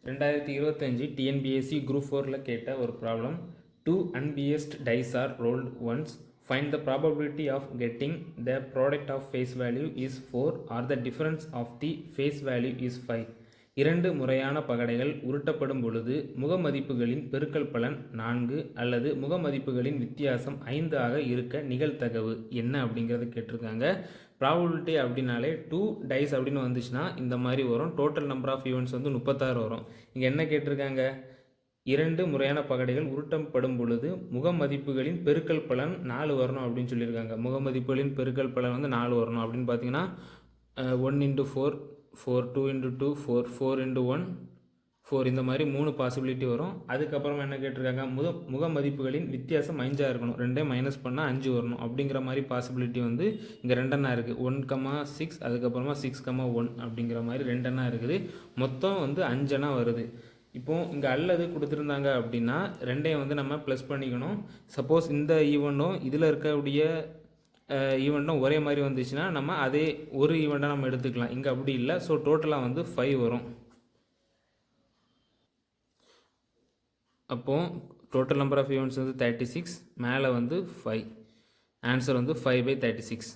2025 TNPSC group 4ல் கேட்ட ஒரு problem. 2 unbiased dice are rolled once. Find the probability of getting the product of face value is 4 or the difference of the face value is 5. இரண்டு முறையான பகடைகள் உருட்டப்படும் பொழுது முகமதிப்புகளின் பெருக்கல் பலன் 4 அல்லது முகமதிப்புகளின் வித்தியாசம் 5 ஆக இருக்க நிகழ்தகவு என்ன அப்படிங்கிறத கேட்டிருக்காங்க. ப்ராபபிலிட்டி அப்படின்னாலே 2 டைஸ் அப்படின்னு வந்துச்சுன்னா இந்த மாதிரி வரும். டோட்டல் நம்பர் ஆஃப் ஈவெண்ட்ஸ் வந்து 36 வரும். இங்கே என்ன கேட்டிருக்காங்க, இரண்டு முறையான பகடைகள் உருட்டப்படும் பொழுது முகமதிப்புகளின் பெருக்கல் பலன் 4 வரணும் அப்படின்னு சொல்லியிருக்காங்க. முகமதிப்புகளின் பெருக்கல் பலன் வந்து 4 வரணும் அப்படின்னு பார்த்தீங்கன்னா 1 × 4 4, 2 × 2 4, 4 × 1 4, இந்த மாதிரி 3 பாசிபிலிட்டி வரும். அதுக்கப்புறமா என்ன கேட்டிருக்காங்க, முகமதிப்புகளின் வித்தியாசம் 5 இருக்கணும், ரெண்டே மைனஸ் பண்ணால் 5 வரணும் அப்படிங்கிற மாதிரி பாசிபிலிட்டி வந்து இங்கே 2 எண்ணா இருக்குது. 1,6 அதுக்கப்புறமா 6,1 அப்படிங்கிற மாதிரி 2 எண்ணா இருக்குது. மொத்தம் வந்து 5 எண்ணா வருது. இப்போது இங்கே அல்லது கொடுத்துருந்தாங்க அப்படின்னா ரெண்டையும் வந்து நம்ம ப்ளஸ் பண்ணிக்கணும். சப்போஸ் இந்த ஈவெண்ட்டும் இதில் இருக்கக்கூடிய ஈவெண்ட்டும் ஒரே மாதிரி வந்துச்சுன்னா நம்ம அதே ஒரு ஈவெண்ட்டாக நம்ம எடுத்துக்கலாம். இங்கே அப்படி இல்லை. ஸோ டோட்டலாக வந்து 5 வரும். அப்போது டோட்டல் நம்பர் ஆஃப் ஈவெண்ட்ஸ் வந்து 36, மேலே வந்து 5. ஆன்சர் வந்து 5/36.